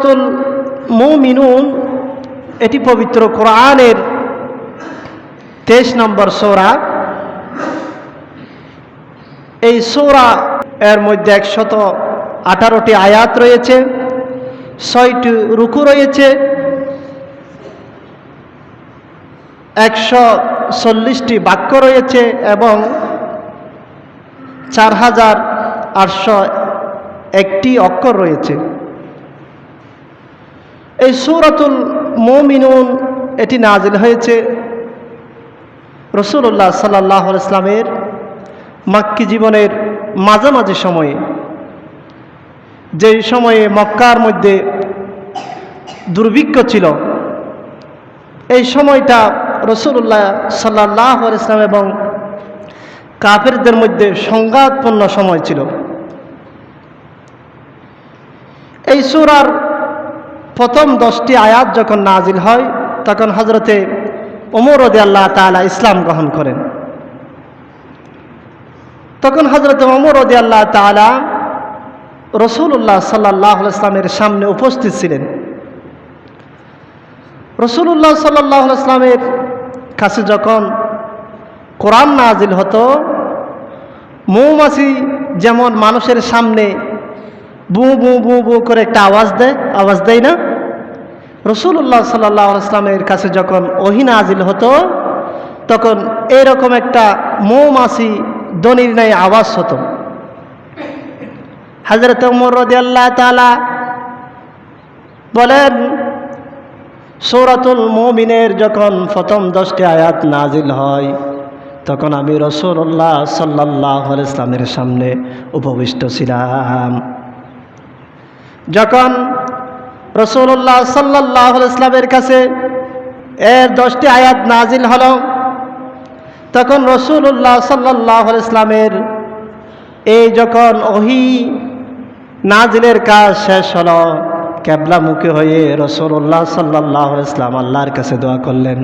সূরাতুল মুমিনুন এটি পবিত্র কোরআনের 23 নম্বর সূরা। এই সূরা এর মধ্যে 118টি আয়াত রয়েছে, 6টি রুকু রয়েছে, 140টি বাক্য রয়েছে এবং 4801টি অক্ষর রয়েছে। এই সূরাতুল মুমিনুন এটি নাজিল হয়েছে রাসূলুল্লাহ সাল্লাল্লাহু আলাইহি ওয়াসাল্লামের মক্কি জীবনের মাঝামাঝি সময়ে, যেই সময়ে মক্কার মধ্যে দুর্ভিক্ষ ছিল। এই সময়টা রাসূলুল্লাহ সাল্লাল্লাহু আলাইহি ওয়াসাল্লাম এবং কাফেরদের মধ্যে সংঘাতপূর্ণ সময় ছিল। এই সূরার প্রথম 10টি আয়াত যখন নাজিল হয় তখন হযরতে ওমর রাদিয়াল্লাহু তাআলা ইসলাম গ্রহণ করেন। তখন হযরতে ওমর রাদিয়াল্লাহু তাআলা রাসূলুল্লাহ সাল্লাল্লাহু আলাইহি ওয়াসাল্লামের সামনে উপস্থিত ছিলেন। রাসূলুল্লাহ সাল্লাল্লাহু আলাইহি ওয়াসাল্লামের কাছে যখন কোরআন নাজিল হতো, মৌমাছি যেমন মানুষের সামনে বু বু বু বু করে একটা আওয়াজ দেয় না, রাসূলুল্লাহ সাল্লাল্লাহু আলাইহি ওয়াসাল্লামের কাছে যখন ওহী নাজিল হতো তখন এরকম একটা মৌমাছি ধ্বনির ন্যায় আওয়াজ হতো। হযরত ওমর রাদিয়াল্লাহু তাআলা বলেন, সূরাতুল মুমিনের যখন প্রথম 10টি আয়াত নাজিল হয় তখন আমি রাসূলুল্লাহ সাল্লাল্লাহু আলাইহি ওয়াসাল্লামের সামনে উপবিষ্ট ছিলাম। যখন রাসূলুল্লাহ সাল্লাল্লাহু আলাইহি ওয়াসাল্লামের কাছে এর 10টি আয়াত নাজিল হলো তখন রাসূলুল্লাহ সাল্লাল্লাহু আলাইহি ওয়াসাল্লামের এই যখন ওহী নাজিলের কাজ শেষ হলো, কিবলামুখী হয়ে রাসূলুল্লাহ সাল্লাল্লাহু আলাইহি ওয়াসাল্লাম আল্লাহর কাছে দোয়া করলেন,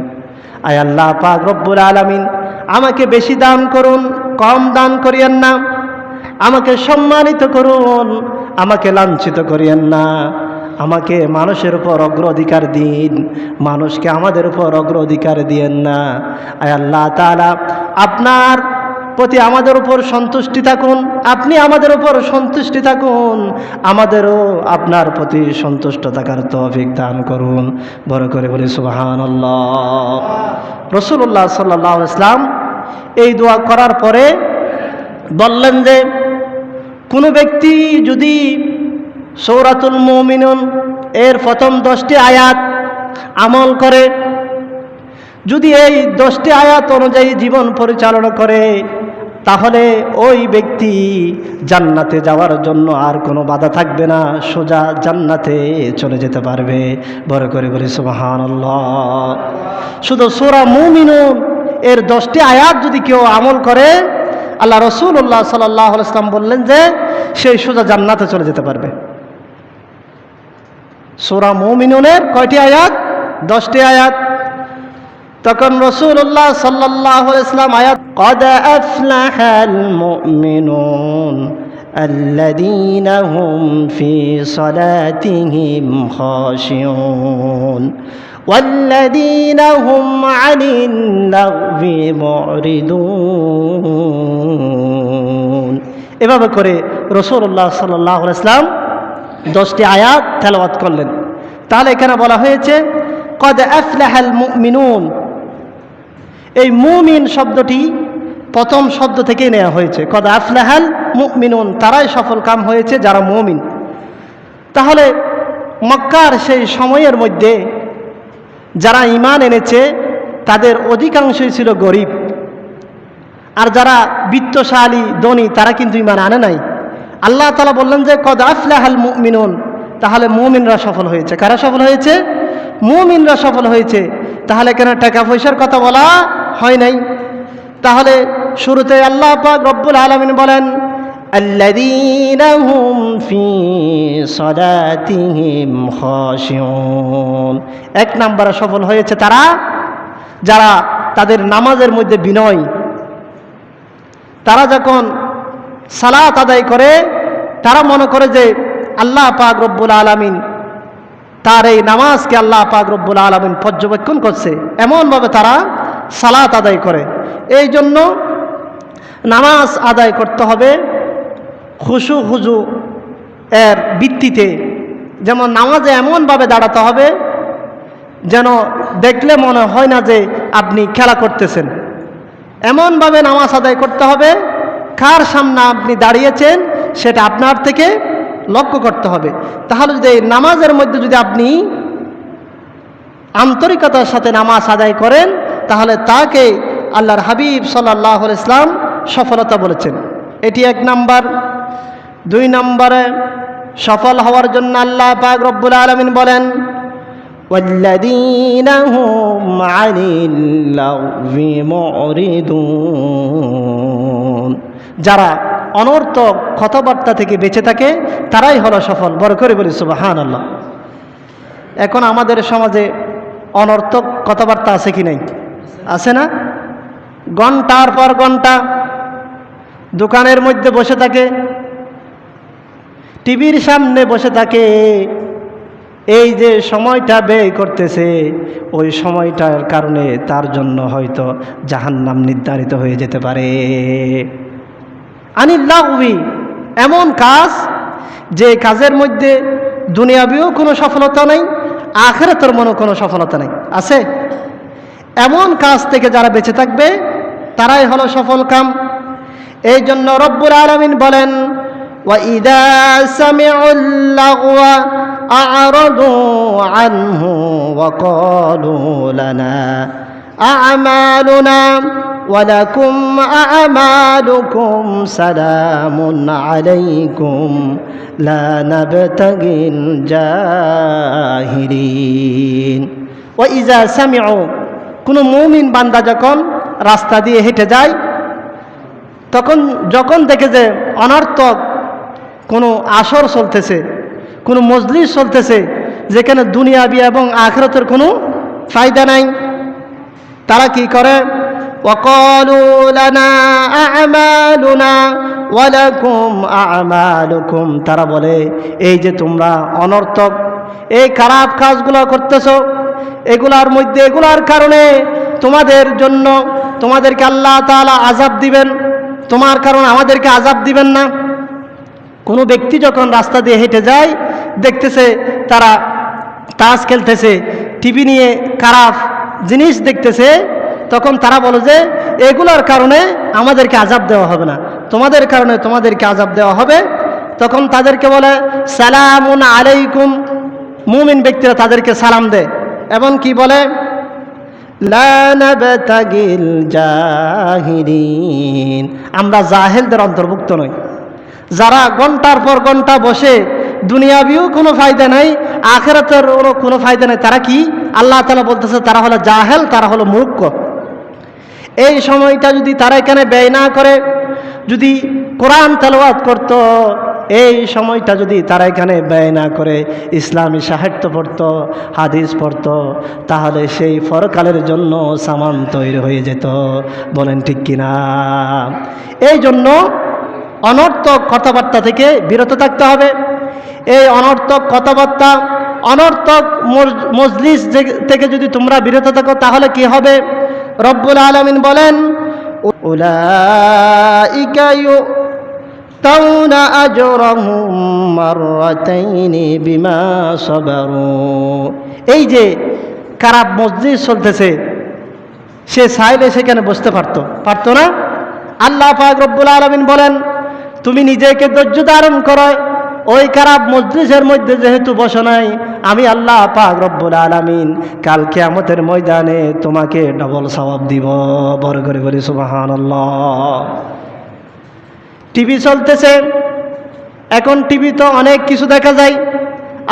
আয় আল্লাহ পাক রব্বুল আলামিন, আমাকে বেশি দান করুন, কম দান করিয়েন না। আমাকে সম্মানিত করুন, আমাকে লাঞ্ছিত করিয়েন না। আমাকে মানুষের উপর অগ্রাধিকার দিন, মানুষকে আমাদের উপর অগ্রাধিকার দিয়েন না। আয় আল্লাহ তাআলা, আপনার প্রতি আমাদের উপর সন্তুষ্টি থাকুন, আপনি আমাদের উপর সন্তুষ্টি থাকুন, আমাদেরও আপনার প্রতি সন্তুষ্ট থাকার তৌফিক দান করুন। বড় করে বলি সুবহানাল্লাহ। রাসূলুল্লাহ সাল্লাল্লাহু আলাইহি ওয়াসাল্লাম এই দোয়া করার পরে বললেন যে, কোনো ব্যক্তি যদি সূরাতুল মুমিনুন এর প্রথম 10টি আয়াত আমল করে, যদি এই 10টি আয়াত অনুযায়ী জীবন পরিচালনা করে, তাহলে ওই ব্যক্তি জান্নাতে যাওয়ার জন্য আর কোনো বাধা থাকবে না, সোজা জান্নাতে চলে যেতে পারবে। বড় করে বলি সুবহানাল্লাহ। শুধু সূরা মুমিনুন এর 10টি আয়াত যদি কেউ আমল করে, আল্লাহ রাসূলুল্লাহ সাল্লাল্লাহু আলাইহি ওয়াসাল্লাম বললেন যে সেই সোজা জান্নাতে চলে যেতে পারবে। সূরা মুমিনুনের কয়টি আয়াত? 10টি আয়াত। তখন রাসূলুল্লাহ সাল্লাল্লাহু আলাইহি ওয়াসাল্লাম আয়াত ক্বাদ আফলাহাল মুমিনুন আল্লাযীনা হুম ফি সালাতিহিম খাশিউন ওয়াল্লাযীনা হুম আনিল লাগবি মুরিদুন। এভাবে করে রাসূলুল্লাহ সাল্লাল্লাহু আলাইহি ওয়াসাল্লাম 10টি আয়াত তেলাওয়াত করলেন। তাহলে এখানে বলা হয়েছে ক্বাদ আফলাহাল মুমিনুন। এই মুমিন শব্দটি প্রথম শব্দ থেকেই নেওয়া হয়েছে। ক্বাদ আফলাহাল মুমিনুন, তারাই সফল কাম হয়েছে যারা মুমিন। তাহলে মক্কার সেই সময়ের মধ্যে যারা ঈমান এনেছে তাদের অধিকাংশই ছিল গরিব, আর যারা বিত্তশালী ধনী তারা কিন্তু ঈমান আনে নাই। আল্লাহ তাআলা বললেন যে ক্বাদ আফলাহাল মুমিনুন, তাহলে মুমিনরা সফল হয়েছে। কারা সফল হয়েছে? মুমিনরা সফল হয়েছে। তাহলে কেন টাকা পয়সার কথা বলা হয় নাই? তাহলে শুরুতে আল্লাহ পাক রব্বুল আলামিন বলেন, আল্লাযীনা হুম ফি সালাতিহিম খাশিউন। 1 নম্বরে সফল হয়েছে তারা যারা তাদের নামাজের মধ্যে বিনয়। তারা যখন সালাত আদায় করে তারা মনে করে যে আল্লাহ পাক রব্বুল আলামিন তার এই নামাজকে আল্লাহ পাক রব্বুল আলামিন পর্যবেক্ষণ করছে, এমনভাবে তারা সালাত আদায় করে। এই জন্য নামাজ আদায় করতে হবে খুশু খুজু এর ভিত্তিতে। যেমন নামাজে এমনভাবে দাঁড়াতে হবে যেন দেখলে মনে হয় না যে আপনি খেলা করতেছেন। এমনভাবে নামাজ আদায় করতে হবে কার সামনে আপনি দাঁড়িয়েছেন সেটা আপনার থেকে লক্ষ্য করতে হবে। তাহলে যদি এই নামাজের মধ্যে যদি আপনি আন্তরিকতার সাথে নামাজ আদায় করেন তাহলে তাকে আল্লাহর হাবিব সাল্লাল্লাহু আলাইহি ওয়াসাল্লাম সফলতা বলেছেন। এটি এক নাম্বার। 2 নম্বরে সফল হওয়ার জন্য আল্লাহ পাক রব্বুল আলামিন বলেন ওয়াল্লাযীনা হুম আনিল লাগবি মুরিদুন, যারা অনর্থক কথাবার্তা থেকে বেঁচে থাকে তারাই হলো সফল। বড় করে বলি সুবহানাল্লাহ। এখন আমাদের সমাজে অনর্থক কথাবার্তা আছে কি নাই? আছে না? ঘন্টার পর ঘন্টা দোকানের মধ্যে বসে থাকে, টিভির সামনে বসে থাকে, এই যে সময়টা ব্যয় করতেছে ওই সময়টার কারণে তার জন্য হয়তো জাহান্নাম নির্ধারিত হয়ে যেতে পারে। আনিল লাগবি, এমন কাজ যে কাজের মধ্যে দুনিয়াবিও কোনো সফলতা নাই, আখিরাতের মনে কোনো সফলতা নাই। আছে? এমন কাজ থেকে যারা বেঁচে থাকবে তারাই হলো সফল কাম। এই জন্য রব্বুল আলামিন বলেন وَإِذَا سَمِعُوا اللَّغْوَ أَعْرَضُوا عَنْهُ وَقَالُوا لَنَا أَعْمَالُنَا وَلَكُمْ أَعْمَالُكُمْ سَلَامٌ عَلَيْكُمْ لَا نَبْتَغِي الْجَاهِلِينَ। وَإِذَا سَمِعُوا, কোনো মুমিন বান্দা যখন রাস্তা দিয়ে হেঁটে যায় তখন যখন দেখে যে অনর্থক কোনো আসর চলতেছে, কোনো মজলিস চলতেছে যেখানে দুনিয়াবি এবং আখিরাতের কোনো ফায়দা নাই, তারা কি করে? ওয়াকালু লানা আ'মালুনা ওয়া লাকুম আ'মালুকুম, তারা বলে এই যে তোমরা অনর্থক এই খারাপ কাজগুলো করতেছো, এগুলার মধ্যে এগুলার কারণে তোমাদের জন্য তোমাদেরকে আল্লাহ তাআলা আযাব দিবেন, তোমার কারণ আমাদেরকে আযাব দিবেন না। কোনো ব্যক্তি যখন রাস্তা দিয়ে হেঁটে যায় দেখতেছে তারা তাস খেলতেছে, টিভি নিয়ে খারাপ জিনিস দেখতেছে, তখন তারা বলে যে এগুলোর কারণে আমাদেরকে আযাব দেওয়া হবে না, তোমাদের কারণে তোমাদেরকে আযাব দেওয়া হবে। তখন তাদেরকে বলে সালামুন আলাইকুম, মুমিন ব্যক্তিরা তাদেরকে সালাম দেয় এবং কি বলে লা নাবতাগিল জাহিলিন, আমরা জাহেলদের অন্তর্ভুক্ত নই। যারা ঘন্টার পর ঘন্টা বসে দুনিয়াবিও কোনো ফায়দা নাই আখিরাতের কোনো ফায়দা নাই, তারা কি? আল্লাহ তাআলা বলতেছে তারা হলো জাহেল, তারা হলো মূর্খ। এই সময়টা যদি তারা এখানে ব্যয় না করে যদি কোরআন তেলাওয়াত করত, এই সময়টা যদি তারা এখানে ব্যয় না করে ইসলামী সাহিত্য পড়ত, হাদিস পড়ত, তাহলে সেই পরকালের জন্য সামান তৈরি হয়ে যেত। বলেন ঠিক কিনা? এই জন্য অনর্থক কথাবার্তা থেকে বিরত থাকতে হবে। এই অনর্থক কথাবার্তা, অনর্থক মজলিস থেকে যদি তোমরা বিরত থাকো তাহলে কি হবে? রব্বুল আলামিন বলেন উলাইকা ইউতাউনা আজরাহুম মাররাতাইনি বিমা সাবারু, এই যে খারাপ মজলিস চলতেছে সে চাইলে সেখানে বসতে পারতো না। আল্লাহ পাক রব্বুল আলামিন বলেন তুমি নিজেকে ধৈর্য ধারণ করো, ওই খারাপ মজলিসের মধ্যে যেহেতু বসো নাই, আমি আল্লাহ পাক রব্বুল আলামিন কাল কিয়ামতের ময়দানে তোমাকে ডবল সওয়াব দিব। বড় করে বলি সুবহানাল্লাহ। টিভি চলতেছে, এখন টিভি তো অনেক কিছু দেখা যায়,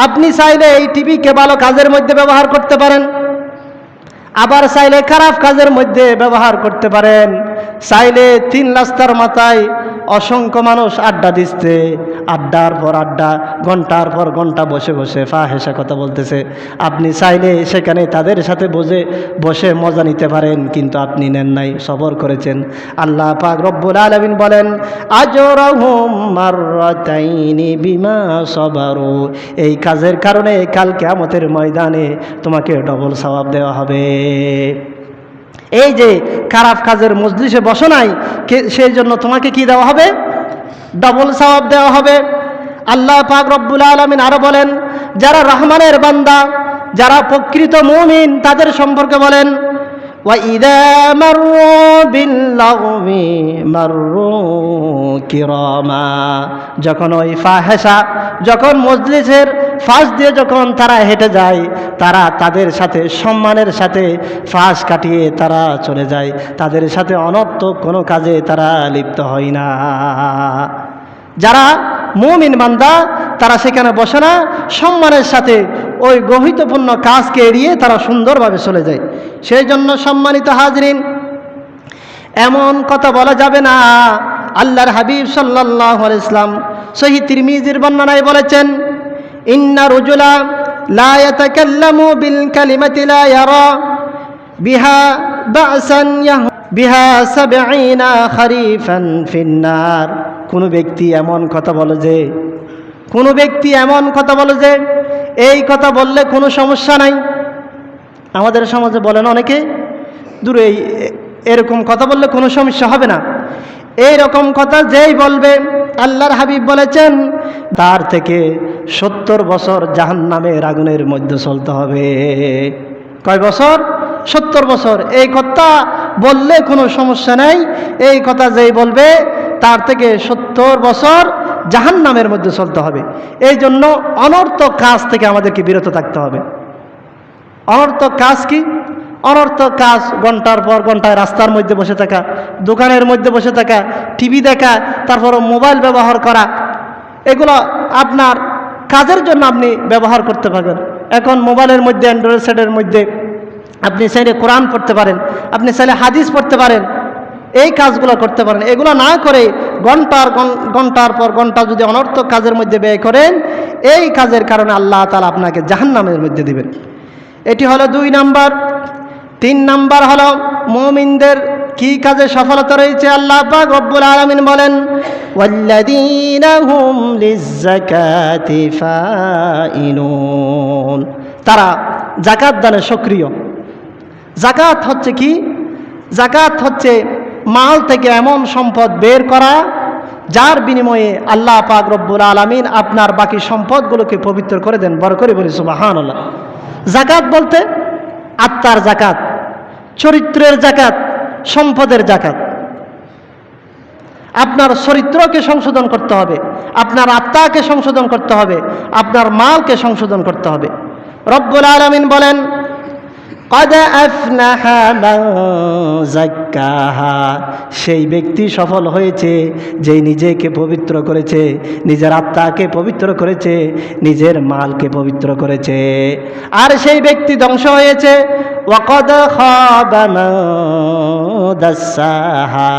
আপনি চাইলে এই টিভিকে ভালো কাজের মধ্যে ব্যবহার করতে পারেন, আবার চাইলে খারাপ কাজের মধ্যে ব্যবহার করতে পারেন। চাইলে 3 রাস্তার মাথায় অসংখ্য মানুষ আড্ডা দিচ্ছে, আড্ডার পর আড্ডা, ঘন্টার পর ঘন্টা বসে বসে ফাহেসা কথা বলতেছে। আপনি চাইলে সেখানে তাদের সাথে বসে মজা নিতে পারেন, কিন্তু আপনি নেন নাই, সবর করেছেন। আল্লাহ পাক রব্বুল আলামিন বলেন আজরাহুম মাররাতাইনি বিমা সাবারু, এই কাজের কারণে কাল কিয়ামতের ময়দানে তোমাকে ডবল সওয়াব দেওয়া হবে। এই যে খারাপ কাজের মজলিসে বসো নাই, সেই জন্য তোমাকে কি দেওয়া হবে? ডবল সওয়াব দেওয়া হবে। আল্লাহ পাক রব্বুল আলামিন আরো বলেন, যারা রহমানের বান্দা, যারা প্রকৃত মুমিন, তাদের সম্পর্কে বলেন ওয়াইদা মাররু বিল্লাগবি মাররু কিরামা, যখন ওই ফাহেসা, যখন মজলিসের ফাঁস দিয়ে যখন তারা হেঁটে যায়, তারা তাদের সাথে সম্মানের সাথে ফাঁস কাটিয়ে তারা চলে যায়, তাদের সাথে অনর্থক কোনো কাজে তারা লিপ্ত হয় না। যারা মুমিন বান্দা তারা সেখানে বসে না, সম্মানের সাথে ওই গহিতপূর্ণ কাজকে এড়িয়ে তারা সুন্দরভাবে চলে যায়। সেই জন্য সম্মানিত হাজরিন, এমন কথা বলা যাবে না। আল্লাহর হাবিব সাল্লাল্লাহু আলাইহি ওয়াসাল্লাম সহিহ তিরমিজির বর্ণনায় বলেছেন, ইন্না রাজুলা লা ইয়াতাকাল্লামু বিল কালিমাতি লা ইয়ারা বিহা বা'সান বিহা 70 খরিফান ফিন্নার। কোনো ব্যক্তি এমন কথা বলে যে এই কথা বললে কোনো সমস্যা নাই। আমাদের সমাজে বলেন অনেকে, দূরে এরকম কথা বললে কোনো সমস্যা হবে না। এই রকম কথা যেই বলবে, আল্লাহর হাবিব বলেছেন তার থেকে 70 বছর জাহান্নামের আগুনের মধ্যে চলতে হবে। কয় বছর? 70 বছর। এই কথা বললে কোনো সমস্যা নাই, এই কথা যেই বলবে তার থেকে 70 বছর জাহান্নামের মধ্যে চলতে হবে। এই জন্য অনর্থক কাজ থেকে আমাদেরকে বিরত থাকতে হবে। অনর্থক কাজ কি? অনর্থক কাজ ঘন্টার পর ঘন্টায় রাস্তার মধ্যে বসে থাকা, দোকানের মধ্যে বসে থাকা, টিভি দেখা, তারপর মোবাইল ব্যবহার করা, এগুলো আপনার কাজের জন্য আপনি ব্যবহার করতে পারবেন। এখন মোবাইলের মধ্যে, অ্যান্ড্রয়েড সেটের মধ্যে আপনি চাইলে কোরআন পড়তে পারেন, আপনি চাইলে হাদিস পড়তে পারেন, এই কাজগুলো করতে পারেন। এগুলো না করে ঘন্টার পর ঘন্টা যদি অনর্থক কাজের মধ্যে ব্যয় করেন, এই কাজের কারণে আল্লাহ তাআলা আপনাকে জাহান্নামের মধ্যে দিবেন। এটি হলো 2 নাম্বার। 3 নাম্বার হলো মুমিনদের কি কাজে সফলতা রয়েছে। আল্লাহ পাক রব্বুল আলামিন বলেন ওয়াল্লাযীনা হুম লিয-যাকাতি ফাইলুন, তারা যাকাত দানে সক্রিয়। যাকাত হচ্ছে কি? যাকাত হচ্ছে মাল থেকে এমন সম্পদ বের করা যার বিনিময়ে আল্লাহ পাক রব্বুল আলামিন আপনার বাকি সম্পদগুলোকে পবিত্র করে দেন। বড় করে বলি সুবহানাল্লাহ। যাকাত বলতে আত্মার যাকাত, চরিত্রের যাকাত, সম্পদের যাকাত। আপনার চরিত্রকে সংশোধন করতে হবে, আপনার আত্মাকে সংশোধন করতে হবে, আপনার মালকে সংশোধন করতে হবে। রব্বুল আলামিন বলেন قد أفلح من زكاها, সেই ব্যক্তি সফল হয়েছে যে নিজেকে পবিত্র করেছে, নিজের আত্মাকে পবিত্র করেছে, নিজের মালকে পবিত্র করেছে। আর সেই ব্যক্তি ধ্বংস হয়েছে ওয়াকাদ খাবা মান দাসাহা,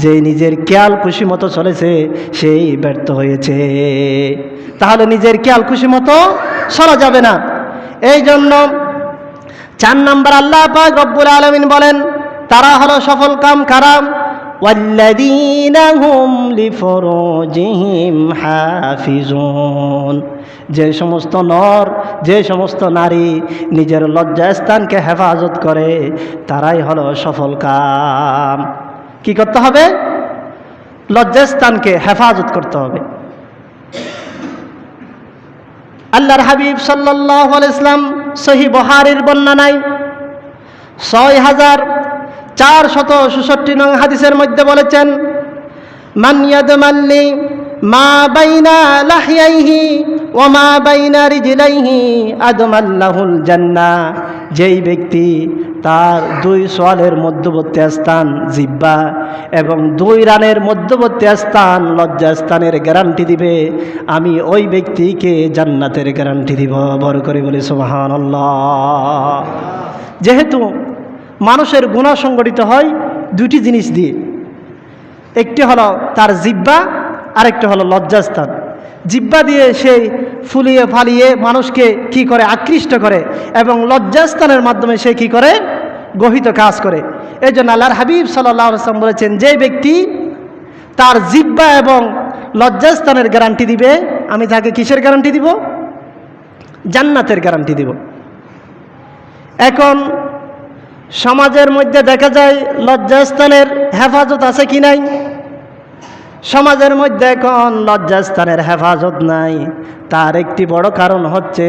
যে নিজের খেয়াল খুশি মতো চলেছে সেই ব্যর্থ হয়েছে। তাহলে নিজের খেয়াল খুশি মতো চলা যাবে না। এই জন্য 4 নাম্বার আল্লাহ পাক রব্বুল আলামিন বলেন তারা হলো সফল কাম কারা, ওয়াল্লাযীনা হুম লিফুরুজিহিম হাফিজুন, যে সমস্ত নর, যে সমস্ত নারী নিজের লজ্জাস্থানকে হেফাজত করে তারাই হলো সফল কাম। কি করতে হবে? লজ্জাস্থানকে হেফাজত করতে হবে। আল্লাহর হাবিব সাল্লাল্লাহু আলাইহি ওয়াসাল্লাম সহিহ বুখারীর বর্ণনায় 6466 নং হাদিসের মধ্যে বলেছেন মান ইয়াদমাল্লি মা বাইনা লাহইহি ওয়া মা বাইনা রিজলাইহি আদমাল্লাহুল জান্নাহ, যেই ব্যক্তি তার 2 সোয়ালের মধ্যবর্তী স্থান জিহ্বা এবং 2 রানের মধ্যবর্তী স্থান লজ্জাস্থানের গ্যারান্টি দিবে, আমি ওই ব্যক্তিকে জান্নাতের গ্যারান্টি দিব। বড় করে বলি সুবহানাল্লাহ। যেহেতু মানুষের গুনাহ সংগঠিত হয় 2টি জিনিস দিয়ে, একটি হলো তার জিহ্বা, আরেকটি হলো লজ্জাস্থান। জিহ্বা দিয়ে সেই ফুলিয়ে ফালিয়ে মানুষকে কি করে আকৃষ্ট করে, এবং লজ্জাস্থানের মাধ্যমে সে কি করে গহিত কাজ করে। এই জন্য আল্লাহর হাবিব সাল্লাল্লাহু আলাইহি ওয়াসাল্লাম বলেছেন, যে ব্যক্তি তার জিহ্বা এবং লজ্জাস্থানের গ্যারান্টি দিবে, আমি তাকে কিসের গ্যারান্টি দিব? জান্নাতের গ্যারান্টি দিব। এখন সমাজের মধ্যে দেখা যায় লজ্জাস্থানের হেফাজত আছে কি নাই? সমাজের মধ্যে এখন লজ্জাস্থানের হেফাজত নাই। তার একটি বড় কারণ হচ্ছে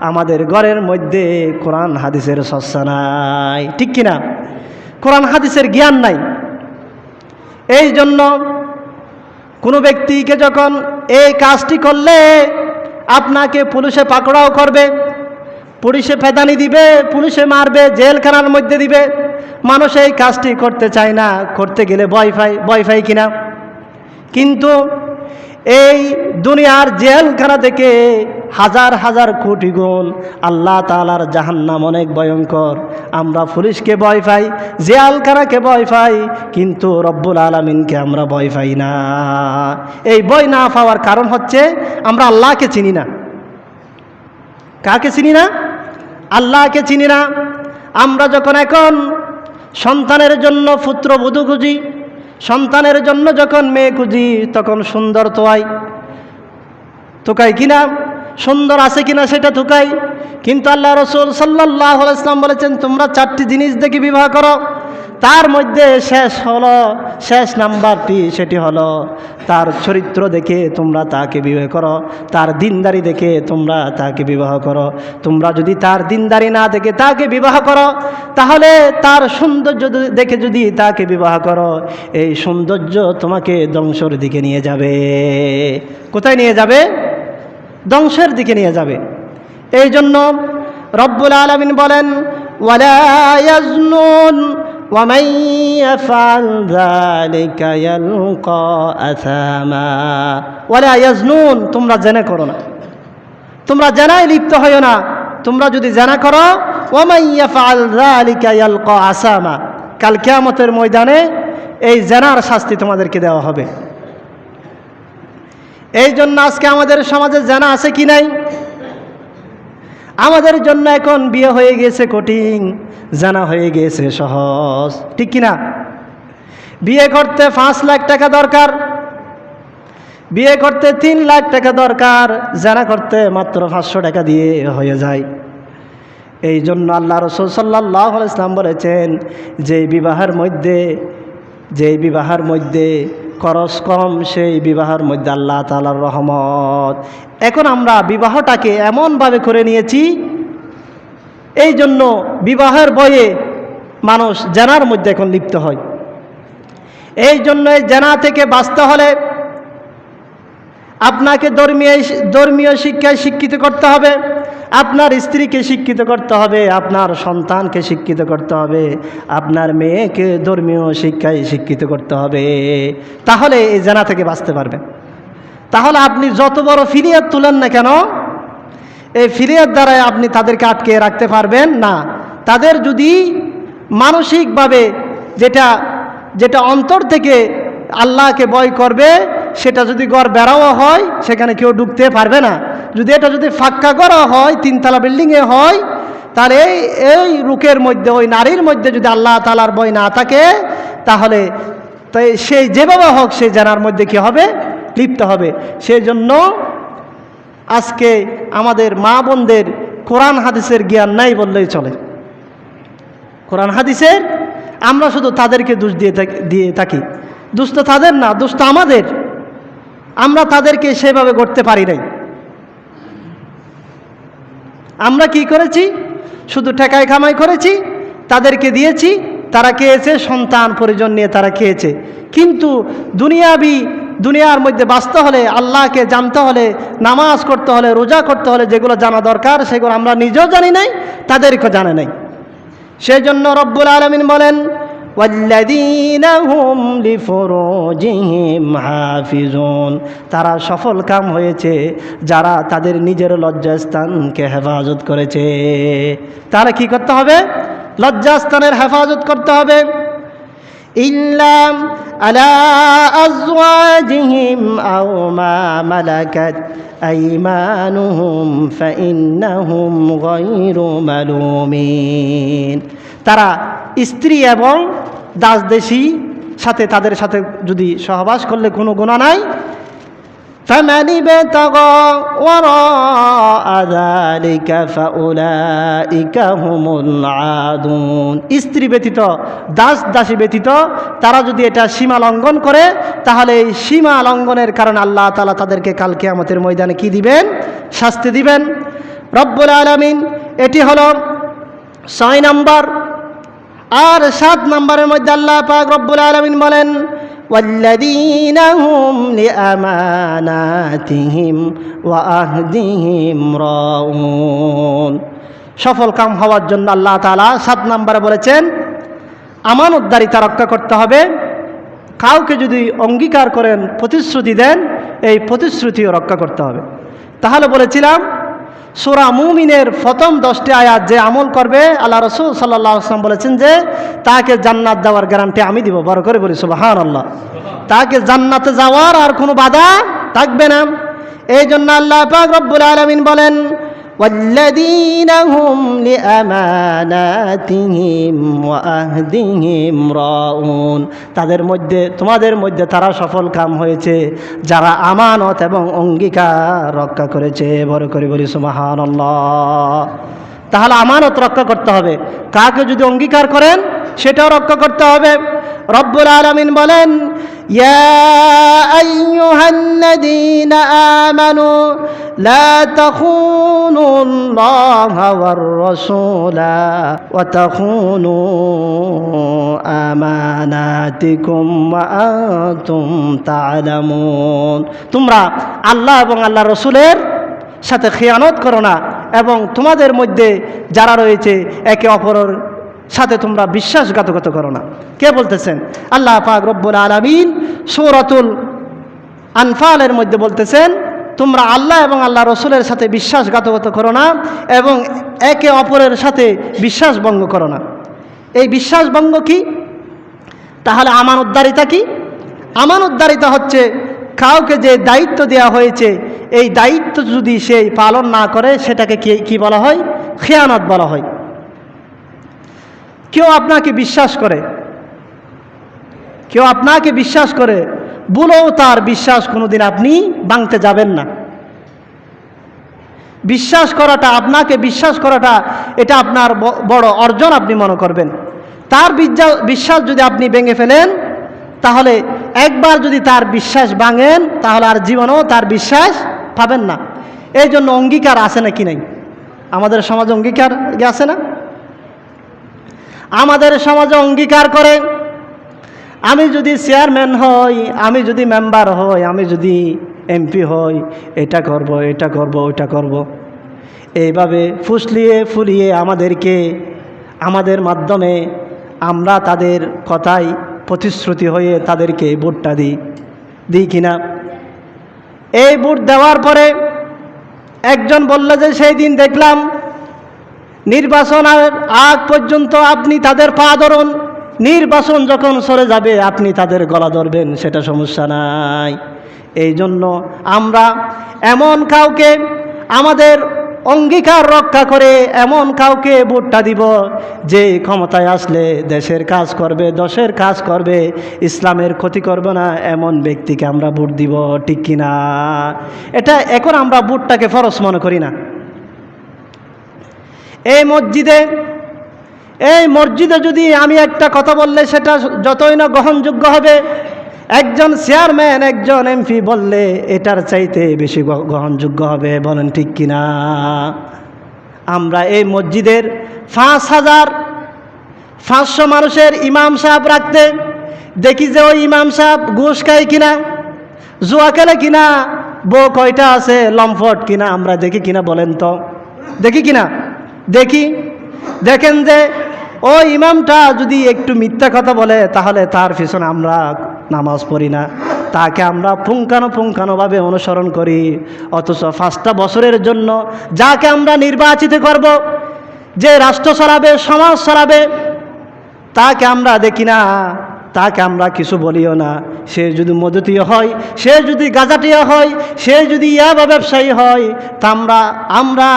আমাদের ঘরের মধ্যে কোরআন হাদিসের চর্চা নাই, ঠিক কিনা? কোরআন হাদিসের জ্ঞান নাই। এই জন্য কোনো ব্যক্তিকে যখন এই কাজটি করলে আপনাকে পুলিশে পাকড়াও করবে, পুলিশে ফেদানি দিবে, পুলিশে মারবে, জেলখানার মধ্যে দিবে, মানুষ এই কাজটি করতে চায় না, করতে গেলে ভয় পায় কিনা? কিন্তু এই দুনিয়ার জেলখানা থেকে হাজার হাজার কোটি গুণ আল্লাহ তাআলার জাহান্নাম অনেক ভয়ঙ্কর। আমরা পুলিশকে ভয় পাই, জেলখানাকে ভয় পাই, কিন্তু রব্বুল আলামিনকে আমরা ভয় পাই না। এই ভয় না পাওয়ার কারণ হচ্ছে আমরা আল্লাহকে চিনি না। কাকে চিনি না? আল্লাহকে চিনি না। আমরা যখন এখন সন্তানের জন্য পুত্রবধূ খুঁজি, সন্তানের জন্য যখন মেয়ে খুঁজি, তখন সুন্দর তোকাই কিনা, সুন্দর আছে কিনা সেটা তোকাই। কিন্তু আল্লাহ রাসূল সাল্লাল্লাহু আলাইহি ওয়াসাল্লাম বলেছেন, তোমরা 4টি জিনিস দেখে বিবাহ করো। তার মধ্যে শেষ নাম্বারটি, সেটি হলো তার চরিত্র দেখে তোমরা তাকে বিবাহ করো, তার দিনদারি দেখে তোমরা তাকে বিবাহ করো। তোমরা যদি তার দিনদারি না দেখে তাকে বিবাহ করো, তাহলে তার সৌন্দর্য দেখে যদি তাকে বিবাহ করো, এই সৌন্দর্য তোমাকে ধ্বংসের দিকে নিয়ে যাবে। কোথায় নিয়ে যাবে? ধ্বংসের দিকে নিয়ে যাবে। এই জন্য রব্বুল আলামিন বলেন, ওয়ালা ইয়াজনুন وَمَنْ يَفْعَلْ ذَلِكَ يَلْقَى أَثَامًا وَلَا يَزْنُونَ তোমরা জেনা করো না, তোমরা জেনায় লিপ্ত হইও না। তোমরা যদি জেনা করো, وَمَنْ يَفْعَلْ ذَلِكَ يَلْقَى أَثَامًا কাল কিয়ামতের ময়দানে এই জেনার শাস্তি তোমাদেরকে দেওয়া হবে। এই জন্য আজকে আমাদের সমাজে জেনা আছে কি নাই? আমাদের জন্য এখন বিয়ে হয়ে গেছে কঠিন, জানা হয়ে গেছে সহজ, ঠিক কিনা? বিয়ে করতে 5 লাখ টাকা দরকার, বিয়ে করতে 3 লাখ টাকা দরকার, জানা করতে মাত্র 500 টাকা দিয়ে হয়ে যায়। এই জন্য আল্লাহ রাসূল সাল্লাল্লাহু আলাইহি ওয়াসাল্লাম বলেছেন, যে বিবাহের মধ্যে খরচ কম, সেই বিবাহের মধ্যে আল্লাহ তাআলার রহমত। এখন আমরা বিবাহটাকে এমনভাবে করে নিয়েছি, এই জন্য বিবাহের ভয়ে মানুষ জেনার মধ্যে এখন লিপ্ত হয়। এই জন্য এই জেনা থেকে বাঁচতে হলে আপনাকে ধর্মীয় শিক্ষায় শিক্ষিত করতে হবে, আপনার স্ত্রীকে শিক্ষিত করতে হবে, আপনার সন্তানকে শিক্ষিত করতে হবে, আপনার মেয়েকে ধর্মীয় শিক্ষায় শিক্ষিত করতে হবে। তাহলে এই জেনা থেকে বাঁচতে পারবেন। তাহলে আপনি যত বড় ফিরিয়াদ তুলেন না কেন, এই ফিরিয়াদ দ্বারাই আপনি তাদেরকে আটকে রাখতে পারবেন না। তাদের যদি মানসিকভাবে যেটা অন্তর থেকে আল্লাহকে ভয় করবে, সেটা যদি ঘর বেড়াও হয়, সেখানে কেউ ঢুকতে পারবে না। এটা যদি ফাঁকা করা হয়, 3 তলা বিল্ডিংয়ে হয়, তাহলে এই রুকের মধ্যে, ওই নারীর মধ্যে যদি আল্লাহ তাআলার ভয় না থাকে, তাহলে সেই যেভাবে হোক সেই জানার মধ্যে কি হবে? লিপ্ত হবে। সেই জন্য আজকে আমাদের মা বোনদের কোরআন হাদিসের জ্ঞান নাই বললেই চলে। কোরআন হাদিসের আমরা শুধু তাদেরকে দোষ দিয়ে থাকি। দোষ তো তাদের না, দোষ তো আমাদের। আমরা তাদেরকে সেভাবে গড়তে পারি নাই। আমরা কি করেছি? শুধু ঠেকাই খামাই করেছি, তাদেরকে দিয়েছি, তারা খেয়েছে, সন্তান পরিজন নিয়ে তারা খেয়েছে। কিন্তু দুনিয়ার মধ্যে বাঁচতে হলে, আল্লাহকে জানতে হলে, নামাজ করতে হলে, রোজা করতে হলে যেগুলো জানা দরকার, সেগুলো আমরা নিজেও জানি নাই, তাদেরকেও জানে নাই। সেই জন্য রব্বুল আলামিন বলেন, ওয়াল্লাযীনা হুম লিফুরুজিহিম হাফিজুন তারা সফল কাম হয়েছে যারা তাদের নিজের লজ্জাস্থানকে হেফাজত করেছে। তারা কি করতে হবে? লজ্জাস্থানের হেফাজত করতে হবে। إلا على أزواجهم أو ما ملكت أيمانهم فإنهم غير ملومين তারা স্ত্রী এবং দাসদেশী সাথে তাদের সাথে যদি সহবাস করলে কোনো গুনাহ নাই فمن ابتغى وراء ذلك فأولئك هم العادون স্ত্রী ব্যতীত দাসী ব্যতীত তারা যদি এটা সীমা লঙ্ঘন করে তাহলে এই সীমা লঙ্ঘনের কারণে আল্লাহ তাআলা তাদেরকে কাল কিয়ামতের ময়দানে কি দিবেন? শাস্তি দিবেন। রব্বুল আলামিন এটি হলো 6 নম্বর। আর 7 নম্বরের মধ্যে আল্লাহ পাক রব্বুল আলামিন বলেন والذين هم لأماناتهم وعهدهم راعون। সফল কাম হওয়ার জন্য আল্লাহ তাআলা 7 নম্বরে বলেছেন আমানতদারিতা রক্ষা করতে হবে। কাউকে যদি অঙ্গীকার করেন, প্রতিশ্রুতি দেন, এই প্রতিশ্রুতিও রক্ষা করতে হবে। তাহলে বলেছিলাম সূরা মুমিনের প্রথম 10টি আয়াত যে আমল করবে আল্লাহ রাসূল সাল্লাল্লাহু আলাইহি ওয়াসাল্লাম বলেছেন যে তাকে জান্নাত দেওয়ার গ্যারান্টি আমি দিব। বড় করে বলি সুবহানাল্লাহ। তাকে জান্নাতে যাওয়ার আর কোনো বাধা থাকবে না। এই জন্য আল্লাহ পাক রব্বুল আলামিন বলেন والذين هم لأماناتهم وعهدهم راعون। তাদের মধ্যে তোমাদের মধ্যে তারা সফল কাম হয়েছে যারা আমানত এবং অঙ্গীকার রক্ষা করেছে। বড় করে বলি সুবহানাল্লাহ। তাহলে আমানত রক্ষা করতে হবে। কাকে যদি অঙ্গীকার করেন সেটাও রক্ষা করতে হবে। রব্বুল আলামিন বলেন ইয়া আইয়ুহাল্লাযীনা আমানু লা তাখুনুল্লাহা ওয়ার রাসূলা ওয়া তাখুনু আমানাতিকুম ওয়া আনতুম তা'লামুন। তোমরা আল্লাহ এবং আল্লাহর রাসূলের সাথে খিয়ানত করো না এবং তোমাদের মধ্যে যারা রয়েছে একে অপরের সাথে তোমরা বিশ্বাসঘাতকতা করো না। কে বলতেছেন? আল্লাহ পাক রব্বুল আলামিন সূরাতুল আনফালের মধ্যে বলতেছেন তোমরা আল্লাহ এবং আল্লাহ রসুলের সাথে বিশ্বাসঘাতকতা করো না এবং একে অপরের সাথে বিশ্বাস ভঙ্গ করো না। এই বিশ্বাস ভঙ্গ কি? তাহলে আমানতদারিতা কি? আমানতদারিতা হচ্ছে কাউকে যে দায়িত্ব দেওয়া হয়েছে এই দায়িত্ব যদি সে পালন না করে সেটাকে কি বলা হয়? খেয়ানত বলা হয়। কেউ আপনাকে বিশ্বাস করে বলেও তার বিশ্বাস কোনোদিন আপনি ভাঙতে যাবেন না। আপনাকে বিশ্বাস করাটা এটা আপনার বড় অর্জন আপনি মনে করবেন। তার বিশ্বাস যদি আপনি ভেঙে ফেলেন তাহলে একবার যদি তার বিশ্বাস ভাঙেন তাহলে আর জীবনেও তার বিশ্বাস পাবেন না। এই জন্য অঙ্গীকার আছে না কি নাই? আমাদের সমাজে অঙ্গীকার আছে না? আমাদের সমাজে অঙ্গীকার করে আমি যদি চেয়ারম্যান হই, আমি যদি মেম্বার হই, আমি যদি এমপি হই, এটা করব, ওইটা করব। এইভাবে ফুলিয়ে আমাদের মাধ্যমে আমরা তাদের কথায় প্রতিশ্রুতি হয়ে তাদেরকে ভোটটা দিই কিনা। এই ভোট দেওয়ার পরে একজন বলল যে সেই দিন দেখলাম নির্বাচনের আগ পর্যন্ত আপনি তাদের পা ধরুন, নির্বাচন যখন সরে যাবে আপনি তাদের গলা ধরবেন, সেটা সমস্যা নাই। এই জন্য আমরা এমন কাউকে আমাদের অঙ্গীকার রক্ষা করে এমন কাউকে ভোটটা দিব যে ক্ষমতায় আসলে দেশের কাজ করবে, দশের কাজ করবে, ইসলামের ক্ষতি করবে না, এমন ব্যক্তিকে আমরা ভোট দিব। ঠিক কিনা? এটা এখন আমরা ভোটটাকে ফরজ মনে করি না। এই মসজিদে যদি আমি একটা কথা বললে সেটা যতই না গ্রহণযোগ্য হবে, একজন চেয়ারম্যান একজন এমপি বললে এটার চাইতে বেশি গ্রহণযোগ্য হবে। বলেন ঠিক কিনা? আমরা এই মসজিদের 5,500 মানুষের ইমাম সাহেব রাখতে দেখি যে ওই ইমাম সাহেব ঘুষ খায় কিনা, জুয়া খেলে কিনা, বউ কয়টা আছে, লম্পট কিনা, আমরা দেখি কিনা? বলেন তো, দেখি কিনা? দেখেন যে ওই ইমামটা যদি একটু মিথ্যা কথা বলে তাহলে তার পিছনে আমরা নামাজ পড়ি না, তাকে আমরা পুঙ্খানুপুঙ্খানুভাবে অনুসরণ করি। অথচ 5টা বছরের জন্য যাকে আমরা নির্বাচিত করব, যে রাষ্ট্র চালাবে, সমাজ চালাবে, তাকে আমরা দেখি না তাকে আমরা কিছু বলিও না। সে যদি মদতীয় হয়, সে যদি গাঁজাটিয়া হয়, সে যদি ইয়াবা ব্যবসায়ী হয়, তা আমরা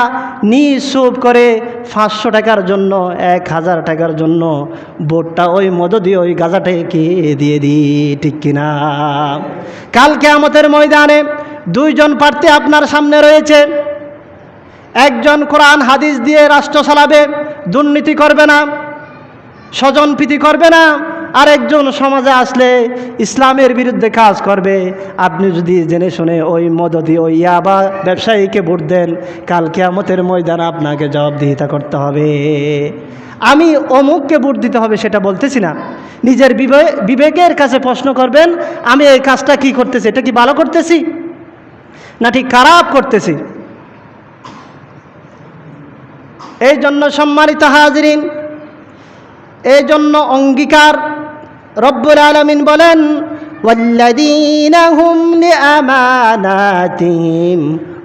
নিঃসুপ করে 500 টাকার জন্য 1000 টাকার জন্য ভোটটা ওই মদতী ওই গাঁজাটাকে দিয়ে দিই, ঠিক কিনা? কাল কিয়ামতের ময়দানে 2 জন প্রার্থী আপনার সামনে রয়েছে। একজন কোরআন হাদিস দিয়ে রাষ্ট্র চালাবে, দুর্নীতি করবে না, স্বজনপ্রীতি করবে না। আরেকজন সমাজে আসলে ইসলামের বিরুদ্ধে কাজ করবে। আপনি যদি জেনে শুনে ওই মদতী ওই ইয়াবা ব্যবসায়ীকে ভোট দেন, কাল কিয়ামতের ময়দানে আপনাকে জবাবদিহিতা করতে হবে। আমি অমুককে ভোট দিতে হবে সেটা বলতেছি না, নিজের বিবেকের কাছে প্রশ্ন করবেন, আমি এই কাজটা কি করতেছি, এটা কি ভালো করতেছি না ঠিক খারাপ করতেছি। এই জন্য সম্মানিত হাজিরিন, এই জন্য অঙ্গীকার রব্বুল আলামিন বলেন, ওয়াল্লাযীনা হুম লিআমানাতিহিম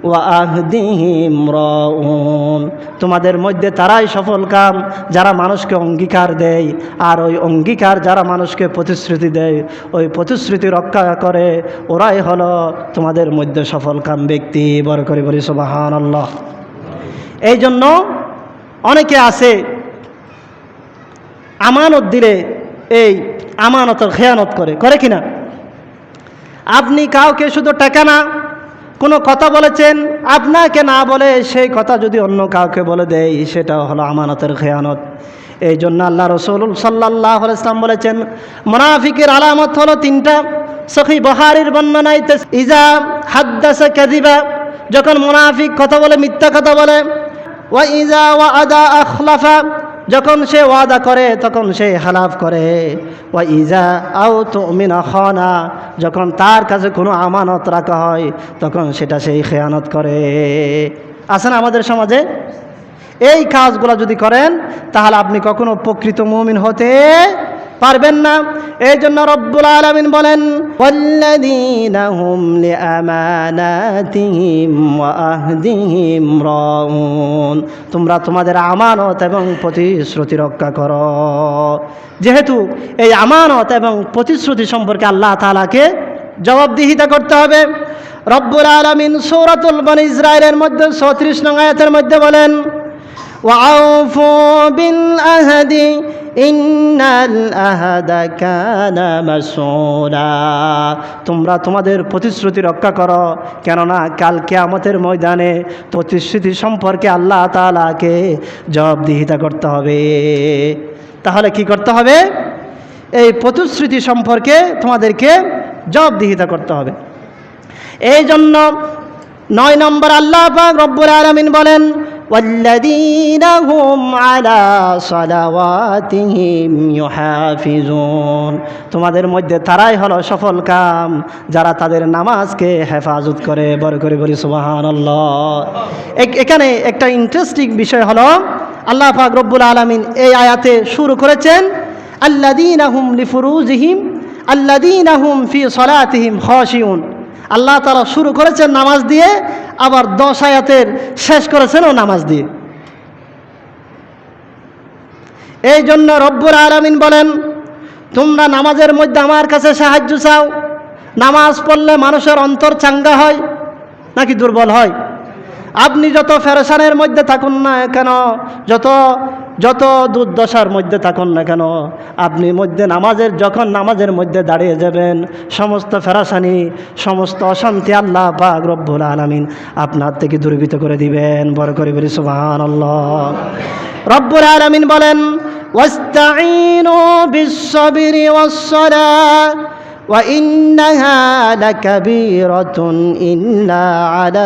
ওয়া আহদিহিম রাউন। তোমাদের মধ্যে তারাই সফল কাম যারা মানুষকে অঙ্গীকার দেয়, আর ওই অঙ্গীকার যারা মানুষকে প্রতিশ্রুতি দেয়, ওই প্রতিশ্রুতি রক্ষা করে, ওরাই হলো তোমাদের মধ্যে সফল কাম ব্যক্তি। বড় করে বলি সুবহানাল্লাহ। এই জন্য অনেকে আছে আমানত দিলে এই আমানতের খেয়ানত করে কিনা? আপনি কাউকে শুধু টাকা না, কোনো কথা বলেছেন, আপনাকে না বলে সেই কথা যদি অন্য কাউকে বলে দেয়, সেটাও হলো আমানতের খেয়ানত। এই জন্য আল্লাহ রাসূল সাল্লাল্লাহু আলাইহি ওয়াসাল্লাম বলেছেন, মুনাফিকের আলামত হলো 3টা। সহিহ বুখারীর বর্ণনাইতে, ইজা হাদ্দাসা কাযিবা, যখন মুনাফিক কথা বলে, মিথ্যা কথা বলে। ওয়া ইজা ওয়াআদা আখলাফা, যখন সে ওয়াদা করে তখন সে হালাফ করে। ওয়া ইজা আও তুমিনা খানা, যখন তার কাছে কোনো আমানত রাখা হয় তখন সেটা সেই খেয়ানত করে। আছে না আমাদের সমাজে? এই কাজগুলো যদি করেন তাহলে আপনি কখনো প্রকৃত মুমিন হতে পারবেন না। এই জন্য রব্বুল আলামিন বলেন, ওয়াল্লাযীনা হুম লিআমানাতিহিম ওয়া আহদিহিম রাউন। তোমরা তোমাদের আমানত এবং প্রতিশ্রুতি রক্ষা করো। যেহেতু এই আমানত এবং প্রতিশ্রুতি সম্পর্কে আল্লাহ তাআলাকে জবাবদিহিতা করতে হবে, রব্বুল আলামিন সূরাতুল বনী ইসরাঈলের মধ্যে 34 নং আয়াতের মধ্যে বলেন, ওয়াআউফু বিল আহদি ইন্নাল আহাদা কানা মাসউলা। তোমরা তোমাদের প্রতিশ্রুতি রক্ষা করো, কেননা কাল কিয়ামতের ময়দানে প্রতিশ্রুতি সম্পর্কে আল্লাহ তাআলাকে জবাবদিহিতা করতে হবে। তাহলে কি করতে হবে? এই প্রতিশ্রুতি সম্পর্কে তোমাদেরকে জবাবদিহিতা করতে হবে। এই জন্য 9 নম্বর আল্লাহ পাক রব্বুল আলামিন বলেন, ওয়াল্লাযীনা হুম আলা সালাওয়াতিহিম ইউহাফিজুন। তোমাদের মধ্যে তারাই হলো সফল কাম যারা তাদের নামাজকে হেফাজত করে। বড় করে বলি সুবহানাল্লাহ। এখানে একটা ইন্টারেস্টিং বিষয় হলো, আল্লাহ পাক রব্বুল আলামিন এই আয়াতে শুরু করেছেন, আল্লাযীনা হুম লিফুরুজিহিম আল্লাযীনা হুম ফি সালাতিহিম খাশিউন। আল্লাহ তাআলা শুরু করেছেন নামাজ দিয়ে, আবার 10 আয়াতের শেষ করেছেন ও নামাজ দিয়ে। এই জন্য রব্বুল আলামিন বলেন, তোমরা নামাজের মধ্যে আমার কাছে সাহায্য চাও। নামাজ পড়লে মানুষের অন্তর চাঙ্গা হয় নাকি দুর্বল হয়? আপনি যত ফেরেশানের মধ্যে থাকুন না কেন, যত দুর্দশার মধ্যে থাকুন না কেন, আপনি যখন নামাজের মধ্যে দাঁড়িয়ে যাবেন, সমস্ত ফেরেশানি, সমস্ত অশান্তি আল্লাহ পাক রব্বুল আলামিন আপনার থেকে দূরীভূত করে দিবেন। বড় করে বলি সুবহানাল্লাহ। রব্বুল আলামিন বলেন, ওয়াস্তাঈনু বিস-সাবরি ওয়াস-সালাহ وَإِنَّهَا لَكَبِيرَةٌ إِلَّا عَلَى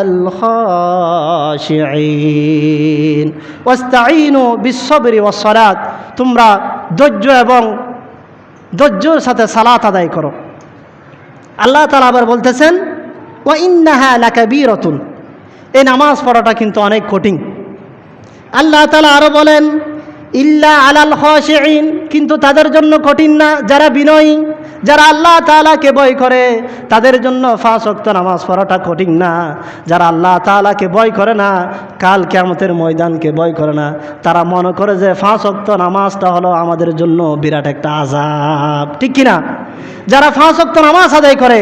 الْخَاشِعِينَ وَاسْتَعِينُوا بِالصَّبْرِ وَالصَّلَاةِ। তোমরা ধৈর্য এবং ধৈর্যের সাথে সালাত আদায় করো। আল্লাহ তাআলা আবার বলতেছেন, وَإِنَّهَا لَكَبِيرَةٌ, এই নামাজ পড়াটা কিন্তু অনেক কঠিন। আল্লাহ তাআলা আরো বলেন, ইল্লা আলাল খাশিঈন, কিন্তু তাদের জন্য কঠিন না যারা বিনয়ী, যারা আল্লাহ তাআলাকে ভয় করে তাদের জন্য 5 ওয়াক্ত নামাজ পড়াটা কঠিন না। যারা আল্লাহ তাআলাকে ভয় করে না, কাল কিয়ামতের ময়দানকে ভয় করে না, তারা মনে করে যে 5 ওয়াক্ত নামাজটা হলো আমাদের জন্য বিরাট একটা আযাব, ঠিক কিনা? যারা 5 ওয়াক্ত নামাজ আদায় করে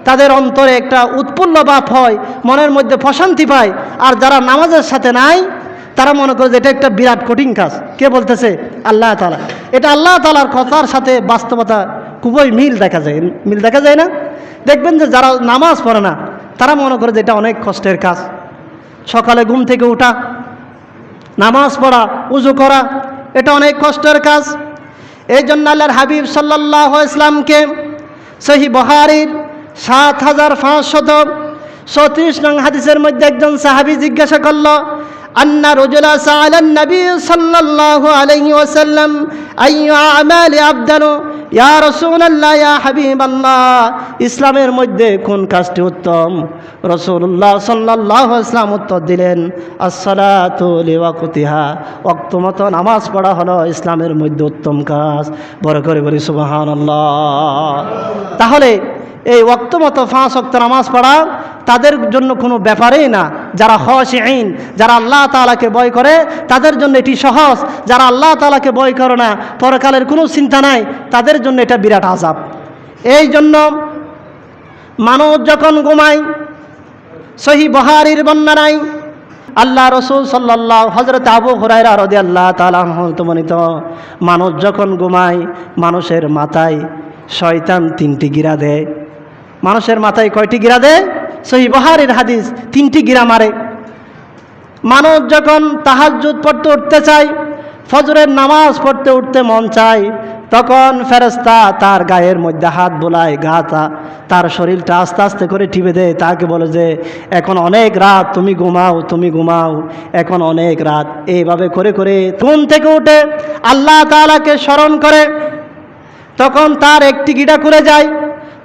তাদের অন্তরে একটা উৎফুল্ল ভাব হয়, মনের মধ্যে প্রশান্তি পায়। আর যারা নামাজের সাথে নাই তারা মনে করে যে এটা একটা বিরাট কঠিন কাজ। কে বলতেছে? আল্লাহ তাআলা। এটা আল্লাহ তাআলার কথার সাথে বাস্তবতা খুবই মিল দেখা যায় না? দেখবেন যে যারা নামাজ পড়ে না তারা মনে করে যে এটা অনেক কষ্টের কাজ। সকালে ঘুম থেকে ওঠা, নামাজ পড়া, উযু করা, এটা অনেক কষ্টের কাজ। এই জন্য আল্লাহর হাবিব সাল্লাল্লাহু আলাইহি ওয়াসাল্লামকে সহিহ বুখারীর ৭৫৩৪ নং হাদিসের মধ্যে একজন সাহাবী জিজ্ঞাসা করল, আন্না রাজুলা সাআলান নবী সাল্লাল্লাহু আলাইহি ওয়াসাল্লাম আইয়ু আমালি আফদালু ইয়া রাসূলুল্লাহ ইয়া হাবিবাল্লাহ, ইসলামের মধ্যে কোন কাজটি উত্তম? রাসূলুল্লাহ সাল্লাল্লাহু আলাইহি ওয়াসাল্লাম উত্তর দিলেন, আসসালাতু লিওয়াক্তিহা, ওয়াক্ত মতো নামাজ পড়া হলো ইসলামের মধ্যে উত্তম কাজ। বড় করে বলি সুবহানাল্লাহ। তাহলে এই ওয়াক্ত মতো 5 ওয়াক্ত নামাজ পড়া তাদের জন্য কোনো ব্যাপারই না। যারা খাশিঈন, যারা আল্লাহ তাআলাকে ভয় করে তাদের জন্য এটি সহজ। যারা আল্লাহ তাআলাকে ভয় করে না, পরকালের কোনো চিন্তা নাই, তাদের জন্য এটা বিরাট আযাব। এই জন্য মানুষ যখন ঘুমায়, সহিহ বুখারীর বর্ণনায় আল্লাহ রাসূল সাল্লাল্লাহু হযরত আবু হুরায়রা রাদিয়াল্লাহু তাআলা আনহু বর্ণিত, মানুষ যখন ঘুমায় মানুষের মাথায় শয়তান 3টি গিরা দেয়। মানুষের মাথায় কয়টি গিরা দেয়? সহিহ বুখারীর হাদিস, 3টি গিরা মারে। মানুষ যখন তাহাজ্জুদ পড়তে উঠতে চায়, ফজরের নামাজ পড়তে উঠতে মন চায়, তখন ফেরেশতা তার গায়ের মধ্যে হাত বোলায়, তার শরীরটা আস্তে আস্তে করে টিপে দেয়, তাকে বলে যে এখন অনেক রাত, তুমি ঘুমাও, এখন অনেক রাত। এইভাবে করে করে ঘুম থেকে উঠে আল্লাহ তাআলাকে স্মরণ করে, তখন তার একটি গিরা খুলে যায়।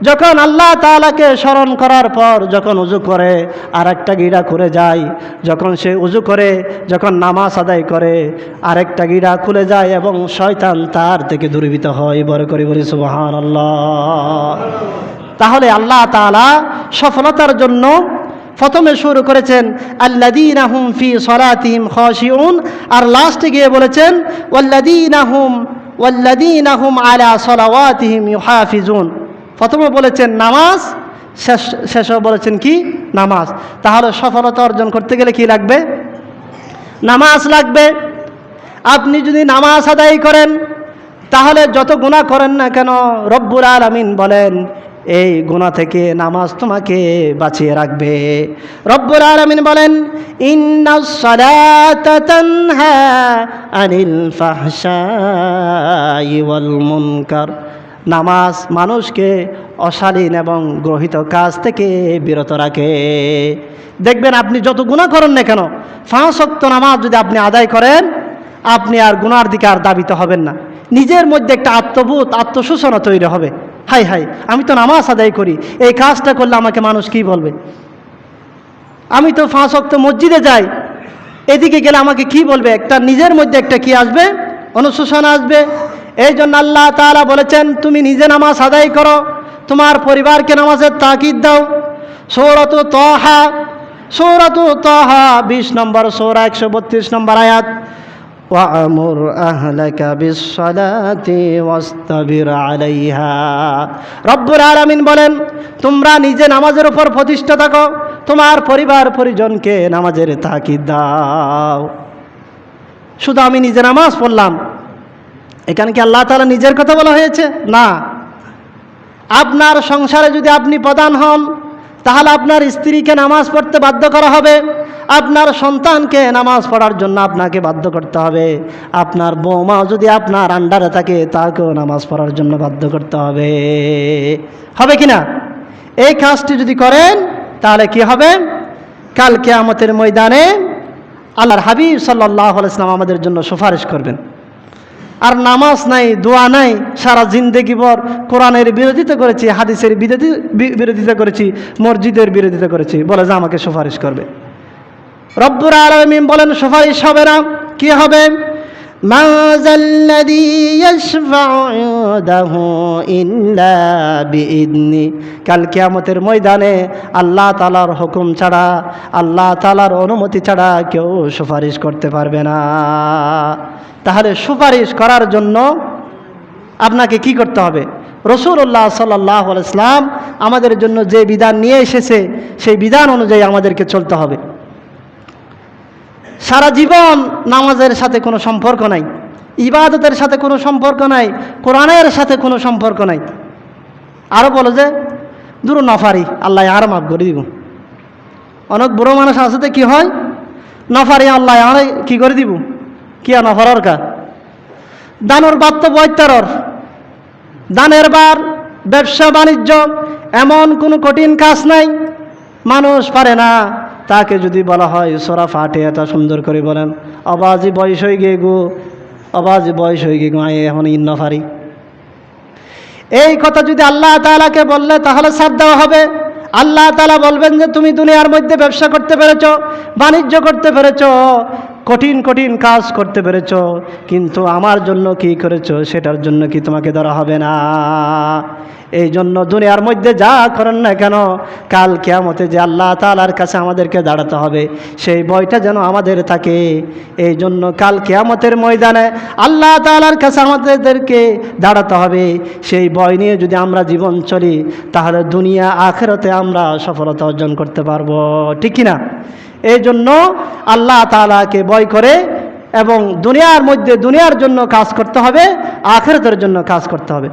যখন আল্লাহ তাআলাকে স্মরণ করার পর যখন উযু করে আর একটা গিরা খুলে যায়। যখন সে উযু করে, যখন নামাজ আদায় করে, আরেকটা গিরা খুলে যায় এবং শয়তান তার থেকে দূরীভূত হয়। বড় করে বলি সুবহানাল্লাহ। তাহলে আল্লাহ তাআলা সফলতার জন্য প্রথমে শুরু করেছেন আল্লাযীনা হুম ফি সালাতিহিম খাশিউন, আর লাস্টে গিয়ে বলেছেন ওয়াল্লাযীনা হুম আলা সালাওয়াতিহিম ইউহাফিজুন। প্রথমে বলেছেন নামাজ, শেষে বলেছেন কি? নামাজ। তাহলে সফলতা অর্জন করতে গেলে কি লাগবে? নামাজ লাগবে। আপনি যদি নামাজ আদায় করেন তাহলে যত গুনাহ করেন না কেন রব্বুল আলামিন বলেন এই গুনাহ থেকে নামাজ তোমাকে বাঁচিয়ে রাখবে। রব্বুল আলামিন বলেন ইন্নাস সালাতা তানহা আনিল ফাহশাই ওয়াল মুনকার, নামাজ মানুষকে অশালীন এবং গ্রহিত কাজ থেকে বিরত রাখে। দেখবেন আপনি যত গুনাহ করেন না কেন, 5 ওয়াক্ত নামাজ যদি আপনি আদায় করেন, আপনি আর গুনার দিকে আর দাবিত হবেন না। নিজের মধ্যে একটা আত্মবোধ, আত্মশোষণা তৈরি হবে। হাই হাই, আমি তো নামাজ আদায় করি, এই কাজটা করলে আমাকে মানুষ কি বলবে? আমি তো 5 ওয়াক্ত মসজিদে যাই, এদিকে গেলে আমাকে কি বলবে? একটা নিজের মধ্যে একটা কি আসবে? অনুশোচনা আসবে। এই জন্য আল্লাহ তাআলা বলেছেন তুমি নিজে নামাজ আদায় করো, তোমার পরিবারকে নামাজের তাকিদ দাও। সূরাতুত তাহা 20 নম্বর সূরা 132 নম্বর আয়াত, ওয়া'মুর আহলাকা বিস-সালাতি ওয়াসতাবির আলাইহা। রব্বুল আলামিন বলেন তোমরা নিজে নামাজের উপর প্রতিষ্ঠা থাকো, তোমার পরিবার পরিজনকে নামাজের তাকিদ দাও। শুধু আমি নিজে নামাজ পড়লাম, এখানে কি আল্লাহ তাআলা নিজের কথা বলা হয়েছে? না। আপনার সংসারে যদি আপনি প্রধান হন তাহলে আপনার স্ত্রীকে নামাজ পড়তে বাধ্য করা হবে, আপনার সন্তানকে নামাজ পড়ার জন্য আপনাকে বাধ্য করতে হবে, আপনার বৌমা যদি আপনার আন্ডারে থাকে তাকেও নামাজ পড়ার জন্য বাধ্য করতে হবে। হবে কি না? এই কাজটি যদি করেন তাহলে কি হবে? কাল কিয়ামতের ময়দানে আল্লাহর হাবিব সাল্লাল্লাহু আলাইহি ওয়াসাল্লাম আমাদের জন্য সুপারিশ করবেন। আর নামাজ নাই, দোয়া নাই, সারা জিন্দেগি ভর কোরআনের বিরোধিতা করেছি, হাদিসের বিরোধিতা করেছি, মসজিদের বিরোধিতা করেছি, বলে যে আমাকে সুপারিশ করবে। রব্বুল আলামিন বলেন সুপারিশ হবে না। কি হবে? মা যাল্লাযী ইয়াশফাউ ইনদাহু ইল্লা বিইذনি। কাল কিয়ামতের ময়দানে আল্লাহ তাআলার হুকুম ছাড়া, আল্লাহ তাআলার অনুমতি ছাড়া কেউ সুপারিশ করতে পারবে না। তাহলে সুপারিশ করার জন্য আপনাকে কি করতে হবে? রাসূলুল্লাহ সাল্লাল্লাহু আলাইহি ওয়াসাল্লাম আমাদের জন্য যে বিধান নিয়ে এসেছে সেই বিধান অনুযায়ী আমাদেরকে চলতে হবে। সারা জীবন নামাজের সাথে কোনো সম্পর্ক নাই, ইবাদতের সাথে কোনো সম্পর্ক নাই, কোরআনের সাথে কোনো সম্পর্ক নাই। আরও বলো যে দূর নফারি, আল্লাহ আর মাফ করে দিব। অনেক বুড়ো মানুষ আছে তো কি হয়, নফারি আল্লাহ আর কি করে দিব, কি নফারর কা দানোর বাদ তো বৈতারর দানের বার, ব্যবসা বাণিজ্য এমন কোনো কঠিন কাজ নাই মানুষ পারে না। তাকে যদি বলা হয় সূরা ফাতিহা সুন্দর করে বলেন, আবাজি বয়স হয়ে গে গো, আবাজি বয়স হয়ে গে গো, এখন ইন্নফারি। এই কথা যদি আল্লাহ তাআলাকে বললে তাহলে সাথ দেওয়া হবে। আল্লাহ তাআলা বলবেন যে তুমি দুনিয়ার মধ্যে ব্যবসা করতে পেরেছ, বাণিজ্য করতে পেরেছ, কঠিন কঠিন কাজ করতে পেরেছ, কিন্তু আমার জন্য কি করেছ সেটার জন্য কি তোমাকে ধরা হবে না? এই জন্য দুনিয়ার মধ্যে যা করেন না কেন, কাল কিয়ামতে যে আল্লাহ তাআলার কাছে আমাদেরকে দাঁড়াতে হবে সেই ভয়টা যেন আমাদের থাকে। এই জন্য কাল কিয়ামতের ময়দানে আল্লাহ তাআলার কাছে আমাদেরকে দাঁড়াতে হবে। সেই ভয় নিয়ে যদি আমরা জীবন চলি তাহলে দুনিয়া আখিরাতে আমরা সফলতা অর্জন করতে পারবো, ঠিক কি না? এই জন্য আল্লাহ তাআলাকে ভয় করে এবং দুনিয়ার মধ্যে দুনিয়ার জন্য কাজ করতে হবে, আখিরাতের জন্য কাজ করতে হবে।